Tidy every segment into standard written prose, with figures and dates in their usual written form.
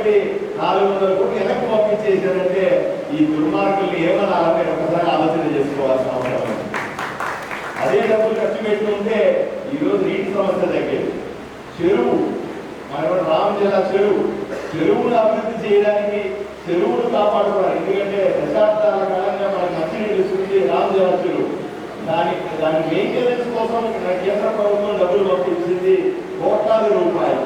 400 కోట్లు వెనక్కి పంపించేసారంటే ఈ దుర్మార్గుల్ని ఏమనాలని ఒకసారి ఆలోచన చేసుకోవాల్సిన అవసరం ఉంది. అదే డబ్బులు ఖర్చు పెట్టుకుంటే ఈరోజు నీటి సమస్య తగ్గేది. చెరువు మన రామ జిల్లా చెరువును అభివృద్ధి చేయడానికి, చెరువును కాపాడుకోవాలి. ఎందుకంటే దశాబ్దాల కాలంగా మనకు మంచినీళ్ళు ఇస్తుంది రామ జిల్లా చెరువు. దాని మెయింటెనెన్స్ కోసం కేంద్ర ప్రభుత్వం డబ్బులు పంపించింది కోట్లాది రూపాయలు.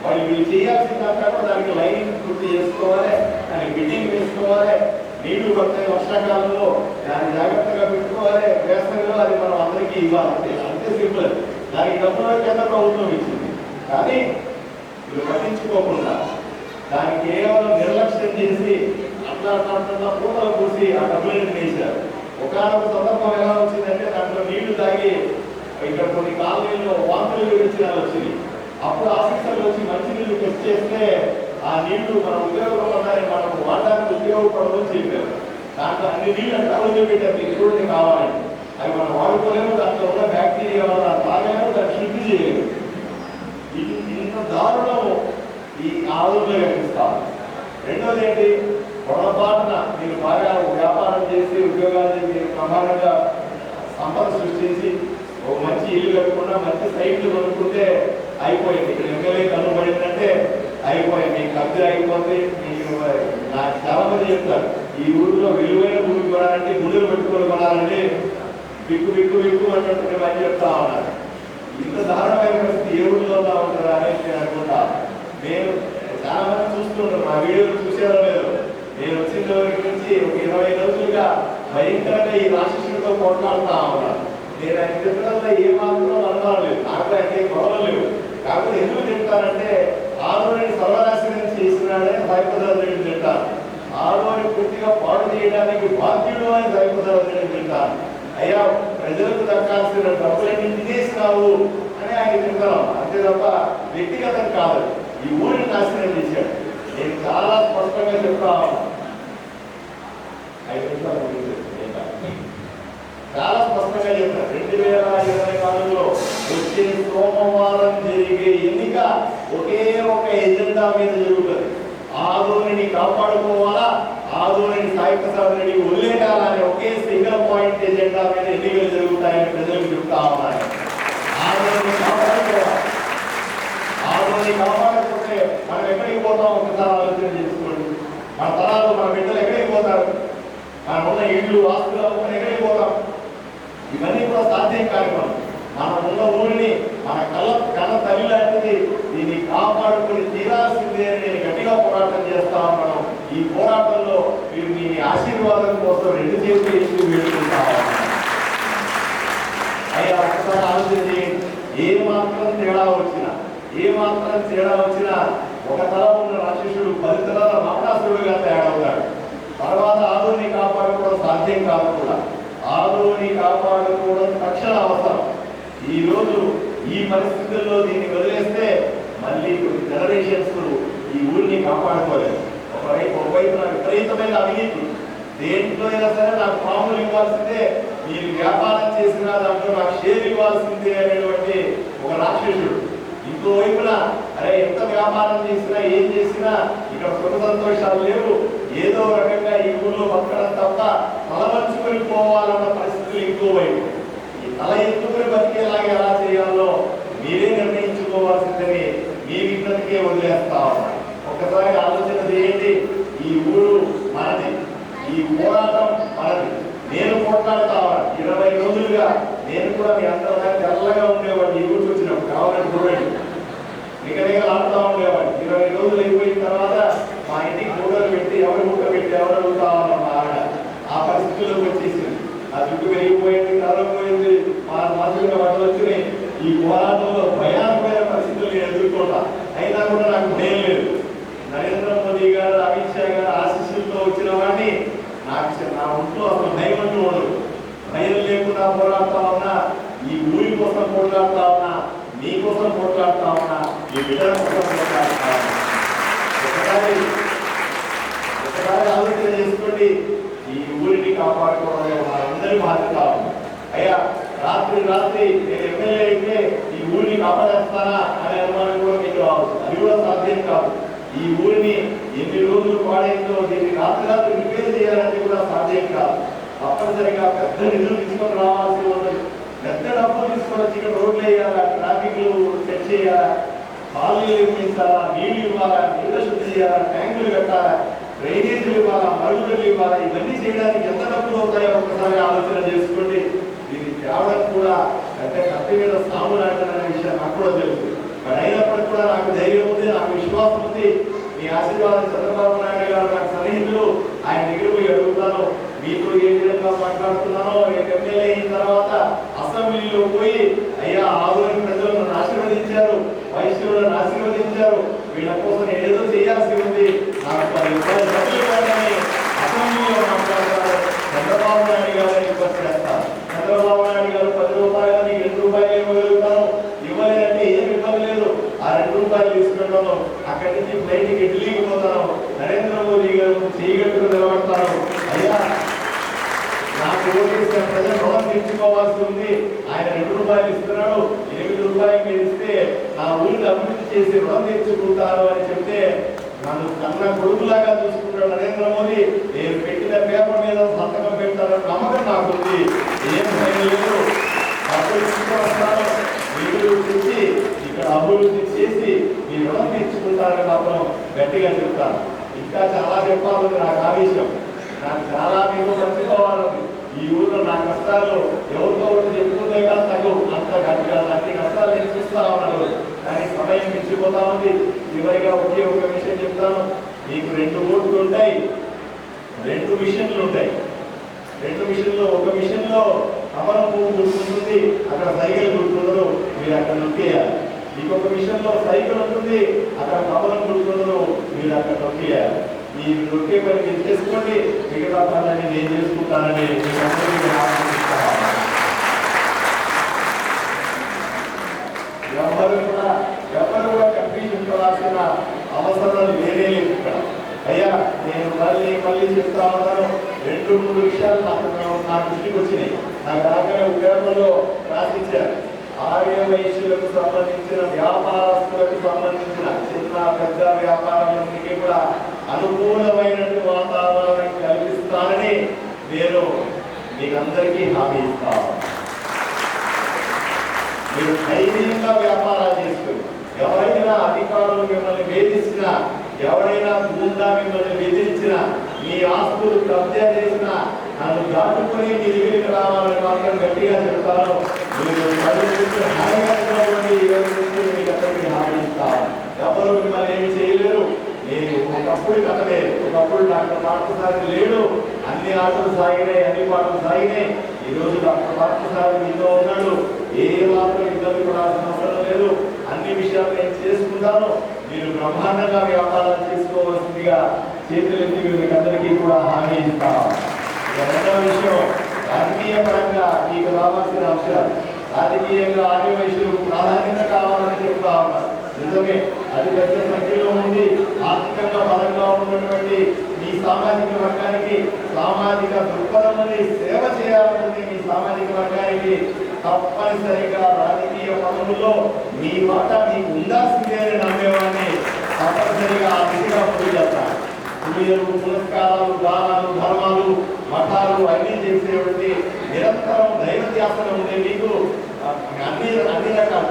వాళ్ళు వీళ్ళు చేయాల్సిందంతా కూడా దానికి లైనింగ్ పూర్తి చేసుకోవాలి, దానికి బిల్డింగ్ వేసుకోవాలి, నీళ్లు పడతాయి వర్షాకాలంలో దాన్ని జాగ్రత్తగా పెట్టుకోవాలి, వేసవిలో అది మనం అందరికీ ఇవ్వాలి. అంతే సింపుల్. దానికి డబ్బులు కేంద్ర ప్రభుత్వం ఇచ్చింది. కానీ వీళ్ళు పట్టించుకోకుండా దాన్ని కేవలం నిర్లక్ష్యం చేసి అట్లా పూటలు పూసి ఆ డబ్బులను వేశారు. ఒకనొక సందర్భం ఎలా వచ్చిందంటే దాంట్లో నీళ్లు తాగి ఇక్కడ కొన్ని కాలనీల్లో వాంతులు విరిచినాలు వచ్చింది. అప్పుడు ఆఫీసర్లు వచ్చి మంచినీళ్ళు టెస్ట్ చేస్తే ఆ నీళ్లు మన ఉపయోగపడాలి, మనకు వాడడానికి ఉపయోగపడదు అని చెప్పారు. దాంట్లో అన్ని నీళ్ళు అంటే అడుగు పెట్టారు, ఎటువంటి కావాలని. అవి మనం వాడుకోలేము, దాంట్లో ఉన్న బ్యాక్టీరియా వల్ల తాగలేము, దాన్ని శుద్ధి చేయలేము. ఇంత దారుణం ఈ ఆలోచనలో కనిపిస్తాము. రెండోది ఏంటి, పొరపాటున మీరు బాగా వ్యాపారం చేసి ఉద్యోగాలు మీరు ప్రమాణంగా సంపద సృష్టించి ఒక మంచి ఇల్లు కట్టుకున్నా మంచి సైట్లు కొనుక్కుంటే అయిపోయింది. ఇక్కడ ఎమ్మెల్యే కనుబడిందంటే అయిపోయింది, మీ కబ్జా అయిపోతుంది. మీరు నాకు చాలా మంది చెప్తారు, ఈ ఊరిలో విలువైన భూమి కొనాలంటే గుడులు పెట్టుకొని కొనాలంటే బిక్కు బిక్కు బిక్కు అన్నట్టు అని చెప్తా ఉన్నారు. ఇంత దారుణమైన పరిస్థితి ఏ ఊరిలో ఉంటారా అనేది నేను అనుకుంటా. నేను చాలా మంది చూస్తుంటాను, నా వీడియోలు చూసేదో లేదు. నేను వచ్చిన రోజు నుంచి ఒక 20 రోజులుగా భయంకరంగా ఈ రాక్షసులతో పోట్లాడుతా ఉన్నాను. నేను ఆయన చెప్పడంలో ఏ మాత్రం అనుమానం లేదు, నాకు అంటే గొడవలు లేవు. కాకపోతే ఎందుకు తింటానంటే ఆదోని సర్వనాశనం చేసినాడే సాయిపదారెడ్డి తింటాను, ఆదోని పూర్తిగా పాడు చేయడానికి బాధ్యుడు అని సాయిపదారెడ్డి తింటాను. అయ్యా ప్రజలకు దక్కాల్సిన డబ్బులన్నీ తినేసినావు అని ఆయన తింటాను. అంతే తప్ప వ్యక్తిగతం కాదు. ఈ ఊరిని నాశనం చేశాడు. నేను చాలా స్పష్టంగా చెప్తా ఉన్నాను. 5 నిమిషాలు చాలా స్పష్టంగా చెప్పారు. 2024లో వచ్చే సోమవారం జరిగే ఎన్నిక ఒకే ఒక ఎజెండా మీద జరుగుతుంది. ఆదోనిని కాపాడుకోవాలా, ఆదోనిని సాయిప్రసాద్ రెడ్డికి వదిలేయాలని ఒకే సింగిల్ పాయింట్ ఎజెండా మీద ఎన్నికలు జరుగుతాయని ప్రజలకు చెప్తా ఉన్నాయి. ఆదోనిని కాపాడుకోవాలి. ఆదోనిని కాపాడకపోతే మనం ఎక్కడికి పోతాం ఒకసారి ఆలోచన చేసుకోండి. మన తరాలు, మన బిడ్డలు ఎక్కడికి పోతారు? మనం ఉన్న ఇళ్ళు ఆస్తులు అమ్ముకొని ఎక్కడికి పోతాం? ఇవన్నీ కూడా సాధ్యం కాని మనం ఉన్న ఊరిని మన కన్న తల్లి లాంటిది, దీన్ని కాపాడుకుని తీరాల్సిందే అని నేను గట్టిగా పోరాటం చేస్తా ఉన్నాను. ఈ పోరాటంలో మీరు మీ ఆశీర్వాదం కోసం 2 చేతులు ఇచ్చి వేడుకుంటా ఉన్నాను. అయ్యా ఒకసారి ఆలోచన చేయండి. ఏ మాత్రం తేడా వచ్చినా ఒక తరం ఉన్న రాక్షసుడు 10 తరాల రావణాసురుడుగా తయారవుతాడు. తర్వాత ఆదోని కాపాడుకోవడం సాధ్యం కాదు కూడా. ఆదోని కాపాడుకోవడం తక్షణ అవసరం. ఈ రోజు ఈ పరిస్థితుల్లో దీన్ని వదిలేస్తే మళ్ళీ కొన్ని జనరేషన్స్ ఈ ఊరిని కాపాడుకోలేదు. ఒకవైపున విపరీతమైన అవినీతి, దేంట్లో అయినా సరే నాకు మామూలు ఇవ్వాల్సిందే, మీరు వ్యాపారం చేసినా దాంట్లో నాకు షేర్ ఇవ్వాల్సిందే అనేటువంటి ఒక రాక్షసుడు. ఇంకో వైపున అరే ఎంత వ్యాపారం చేసినా ఏం చేసినా ఇక్కడ సుఖ సంతోషాలు లేవు, ఏదో రకంగా ఈ ఊళ్ళో బతకడం తప్ప తలవంచుకొని పోవాలన్న పరిస్థితులు ఇంకో వైపు. ఈ తల ఎత్తుకుని బతికేలాగా ఎలా చేయాలో మీరే నిర్ణయించుకోవాల్సిందని మీ విజ్ఞతకే వదిలేస్తా ఉన్నారు. ఒక్కసారి ఆలోచన చేయండి. ఈ ఊరు మనది, ఈ పోరాటం మనది. నేను పోట్లాడుతా ఉన్నాను 20 రోజులుగా. నేను కూడా మీ అందరూ తెల్లగా ఉండేవాడిని. ఈ ఊరికి వచ్చినప్పుడు కావాలని చూడండి, నిగనిగా ఆడుతూ ఉండేవాడిని. 20 రోజులు అయిపోయిన తర్వాత మా ఇంటికి మూడలు పెట్టి ఎవరు అడుగుతా ఉన్నాం మా ఆవిడ. ఆ పరిస్థితుల్లోకి వచ్చేసింది. ఆ జుట్టు పెరిగిపోయింది, కాలం పోయింది, మా మాసులుగా బట్టలు వచ్చినాయి. ఈ పోరాటంలో భయానకమైన పరిస్థితులు నేను ఎదుర్కొంటా. అయినా కూడా నాకు భయం లేదు. నరేంద్ర మోదీ గారు, అమిత్ షా గారు ఆశీస్సులతో వచ్చిన వాడిని నా ఒంట్లో అసలు భయం అంటూ ఉండదు. భయం లేకుండా పోరాడుతా ఉన్నా, ఈ ఊరి కోసం పోరాడుతా ఉన్నా, మీకోసం పోరాడుతా ఉన్నా, మీ బిడ్డల కోసం పోరాడుతా ఉన్నా. ఒకసారి ఆలోచన చేసుకోండి. ఈ ఊరిని కాపాడుకోవడం మనందరి బాధ్యత. అయ్యా రాత్రి నేను ఎమ్మెల్యే అయితే ఈ ఊరిని కాపాడేస్తానా అనే అనుమానం కూడా మీకు రావచ్చు. అది కూడా సాధ్యం కాదు. ఈ ఊరిని ఎన్ని రోజులు పాడైందో దీన్ని రాత్రి రిపేర్ చేయాలంటే కూడా సాధ్యం కాదు. తప్పనిసరిగా పెద్ద నిధులు తీసుకొని రావాల్సి ఉంటుంది. పెద్ద డబ్బులు తీసుకొని వచ్చి ఇక్కడ రోడ్లు వేయాలా, ట్రాఫిక్లు సెట్ చేయాలా, కాలనీలు నిర్మించాలా, నీళ్లు ఇవ్వాలా, నీళ్ళ శుద్ధి చేయాలా, ట్యాంకులు కట్టాలా, డ్రైనేజీలు ఇవ్వాలా, మరుగుదొడ్లు ఇవ్వాలా, ఇవన్నీ చేయడానికి ఎంత డబ్బులు అవుతాయో ఒకసారి ఆలోచన చేసుకోండి. దీన్ని తేవడం కూడా అంటే కత్తి మీద సాము లాంటిదనే విషయం నాకు కూడా తెలుసు. మరి అయినప్పటికీ కూడా నాకు ధైర్యం ఉంది, నాకు విశ్వాసం ఉంది. మీ ఆశీర్వాదం చంద్రబాబు నాయుడు గారు నాకు సన్నిహితులు, ఆయన దగ్గర పోయి అడుగుతాను. మీతో ఏ విధంగా మాట్లాడుతున్నానో ఎమ్మెల్యే అయిన తర్వాత అసెంబ్లీలో పోయి అయ్యా ఆదరణ ప్రజలను ఆశీర్వదించారు, వైశ్యులను ఆశీర్వదించారు, వీళ్ళ కోసం ఏదో చేయాల్సి ఉంది, నాకు 10 రూపాయలు డబ్బులు కాదని అసెంబ్లీలో మాట్లాడతారు. చంద్రబాబు నాయుడు గారు రిక్వెస్ట్ చేస్తారు. చంద్రబాబు నాయుడు గారు 10 రూపాయలని 2 రూపాయలు ఇవ్వగలుగుతాను, ఇవ్వలేదంటే ఏమి ఇబ్బంది లేదు, ఆ 2 రూపాయలు తీసుకుంటాను, అక్కడి నుంచి ఫ్లైట్కి ఢిల్లీకి పోతాను, నరేంద్ర మోదీ గారు చేయగట్టుకు నిలబడతాను. అయ్యా నాకు ఓటేసిన ప్రజలు రుణం తీర్చుకోవాల్సి ఉంది, ఆయన 2 రూపాయలు ఇస్తున్నాడు, 8 రూపాయలు మీరు ఇస్తే నా ఊరిని అభివృద్ధి చేసి రుణం తీర్చుకుంటారు అని చెప్తే నన్ను కన్న కొడుకులాగా చూసుకుంటాడు నరేంద్ర మోదీ. నేను పెట్టిన పేపర్ మీద సంతకం పెడతారని నమ్మకం నాకుంది. ఏం భయం లేదు. డబ్బులు తీసుకొస్తాను, వీళ్ళు తెచ్చి ఇక్కడ అభివృద్ధి చేసి మీ రుణం తీర్చుకుంటారని మాత్రం గట్టిగా చెప్తాను. ఇంకా చాలా చెప్పాలని నాకు ఆవేశం, నాకు చాలా మీకు పంచుకోవాలని. ఈ ఊళ్ళో నా కష్టాలు ఎవరితో ఒకటి చెప్పుకుంటే కదా తగు అంత గట్టిగా అన్ని కష్టాలు నేను చూస్తా ఉన్నాను. కానీ సమయం మించిపోతా ఉంది. చివరిగా ఒకే ఒక విషయం చెప్తాను. మీకు 2 ఓట్లు ఉంటాయి, 2 మిషన్లు ఉంటాయి. 2 మిషన్లో ఒక మిషన్లో కమలం పువ్వు గుర్తుంటుంది, అక్కడ సైకిల్ గుర్తుండదు, మీరు అక్కడ నొక్కేయాలి. ఇంకొక మిషన్లో సైకిల్ ఉంటుంది, అక్కడ కమలం గుర్తుండదు, మీరు అక్కడ నొక్కేయాలి. ఈ నొక్కే పని మీరు చేసుకోండి, మిగతా పనులని నేను చేసుకుంటానని ఎవరు కూడా కన్ఫ్యూజన్ పడాల్సిన అవసరం లేనే లేదు ఇక్కడ. అయ్యా నేను మళ్ళీ చెప్తా ఉన్నాను. 2-3 విషయాలు నా దృష్టికి వచ్చినాయి. నాకు రాగానే పేపర్లో రాసిచ్చారు. ఆర్య వైశ్యులకు సంబంధించిన వ్యాపారస్తులకు సంబంధించిన చిన్న పెద్ద వ్యాపారాలన్నిటికీ కూడా అనుకూలమైనటువంటి వాతావరణం కల్పిస్తానని నేను మీకందరికీ హామీ ఇస్తాను. మీరు ధైర్యంగా వ్యాపారాలు చేసుకుని ఎవరైనా అధికారులు మిమ్మల్ని వేధించినా, ఎవరైనా గుండా మిమ్మల్ని బెదిరించినా, మీ ఆస్తులు కబ్జా చేసినా నన్ను దాటుకుని మీ దగ్గరికి రావాలని మాత్రం గట్టిగా చెప్తాను. మీరు మీకందరికీ హామీ ఇస్తాను. ఎవరు మిమ్మల్ని ఏమి చేయలేరు. నేను ఒకప్పుడు కథ లేదు, ఒకప్పుడు డాక్టర్ పాఠశాల లేడు, అన్ని ఆటలు సాగినాయి, అన్ని పాటలు సాగినాయి. ఈరోజు డాక్టర్ పాఠశాల మీతో ఉన్నాడు. ఏ మాత్రం ఇబ్బంది పడాల్సిన అవసరం లేదు. అన్ని విషయాలు నేను చేసుకుంటాను. మీరు బ్రహ్మాండంగా వ్యాపారాలు చేసుకోవాల్సిందిగా చేతులెత్తి మీకు అందరికీ కూడా హామీ ఇస్తాను. రెండవ విషయం, రాజకీయ పరంగా మీకు రావాల్సిన అంశాలు. రాజకీయంగా ఆర్య వైశ్యులకు ప్రాధాన్యత కావాలని చెప్తా ఉన్నారు. నిజమే, అది పెద్ద సంఖ్యలో ఉంది. ఆర్థికంగా బలంగా ఉన్నటువంటి మీ సామాజిక వర్గానికి సామాజిక దృక్పథంలోని సేవ చేయాలనుకుంటే మీ సామాజిక వర్గానికి తప్పనిసరిగా రాజకీయ పదవుల్లో మీ మాట మీకు ఉండాల్సిందే అని నమ్మేవాడిని తప్పనిసరిగా ఆ దిశగా పూజేస్తారు. పూజలు, పురస్కారాలు, దానాలు, ధర్మాలు, మఠాలు అన్నీ చేసేటువంటి నిరంతరం దైవత్యాసన ఉండే మీకు అన్ని రకాల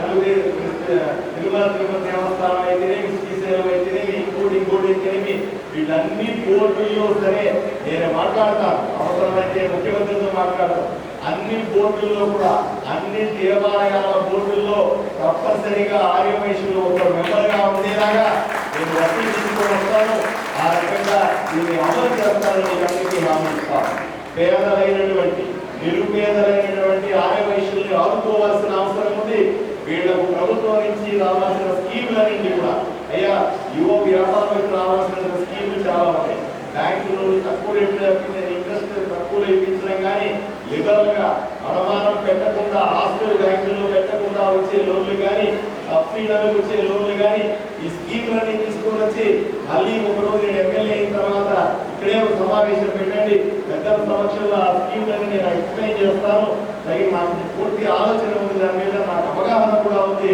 తిరుమల తిరుపతి దేవస్థానం అయితేనేమి, శ్రీశైలం అయితేనేమి, ఇంకోటి అయితేనేమి, వీళ్ళన్ని బోర్డుల్లో సరే నేను మాట్లాడతాను. అవసరమైతే ముఖ్యమంత్రితో మాట్లాడతాను. అన్ని బోర్డుల్లో కూడా, అన్ని దేవాలయాల బోర్డుల్లో తప్పనిసరిగా ఆర్య వైశ్యులు ఒక మెంబర్గా ఉండేలాగా నేను వసతి తీసుకొని వస్తాను. ఆ రకంగా దీన్ని అమలు చేస్తానని అందరికీ హామీ ఇస్తాను. పేదలైనటువంటి నిరుపేదలైనటువంటి ఆర్య వైశ్యుల్ని ఆదుకోవాల్సిన అవసరం ఉంది. వీళ్లకు ప్రభుత్వం నుంచి రావాల్సిన స్కీములన్నింటి కూడా, అయ్యా యువ వ్యాపారులకు రావాల్సిన స్కీములు చాలా ఉన్నాయి. బ్యాంకులు తక్కువ రేట్లు ఇంట్రెస్ట్ తక్కువలో ఇప్పించడం కానీ, లిబరల్ గా అనుమానం పెట్టకుండా ఆస్తులు బ్యాంకుల్లో పెట్టకుండా వచ్చే లోన్లు కానీ, సబ్సిడీలకు వచ్చే లోన్లు కానీ, ఈ స్కీములన్నీ తీసుకొని వచ్చి మళ్ళీ ఒకరోజు నేను ఎమ్మెల్యే అయిన తర్వాత ఇక్కడే ఒక సమావేశం పెట్టండి, పెద్దల సమక్షంలో ఆ స్కీములని నేను ఎక్స్ప్లెయిన్ చేస్తాను. అలాగే నాకు పూర్తి ఆలోచన ఉంది, దాని మీద నాకు అవగాహన కూడా ఉంది.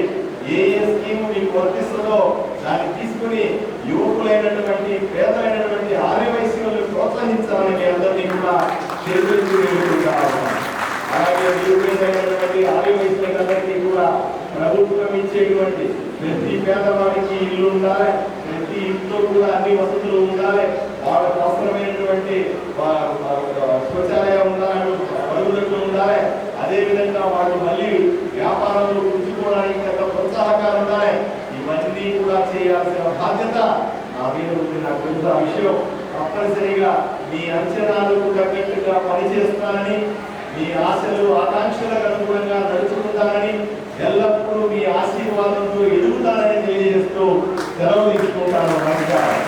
ఏ స్కీమ్ మీకు వర్తిస్తుందో దాన్ని తీసుకుని యువకులైనటువంటి పేదలైనటువంటి ఆర్యవైశ్యులను ప్రోత్సహించాలని మీ అందరినీ కూడా చేతులు వేడుకుంటా ఉన్నాను. అలాగే నిరుపేదైనటువంటి ఆర్యవైశ్యులందరికీ కూడా ప్రభుత్వం ఇచ్చేటువంటి ప్రతి పేదవాడికి ఇల్లు ఉండాలి, ప్రతి ఇంట్లో కూడా అన్ని వసతులు ఉండాలి, వాళ్ళకు అవసరమైనటువంటి శౌచాలయం ఉండాలి, మరుగుదొడ్లు ఉండాలి, అదేవిధంగా వాళ్ళు మళ్ళీ వ్యాపారంలో పుంజుకోవడానికి ఎంత ప్రోత్సాహకాలు ఉండాలి. ఇవన్నీ కూడా చేయాల్సిన బాధ్యత నా మీద ఉంది. నాకు తెలుసు ఆ విషయం. తప్పనిసరిగా మీ అంచనాలకు తగ్గట్టుగా పనిచేస్తానని, మీ ఆశలు ఆకాంక్షలకు అనుగుణంగా నడుచుకుంటానని, ఎల్లప్పుడూ మీ ఆశీర్వాదంతో ఎదుగుతానని తెలియజేస్తూ సెలవు తీసుకుంటాను. నమస్కారం.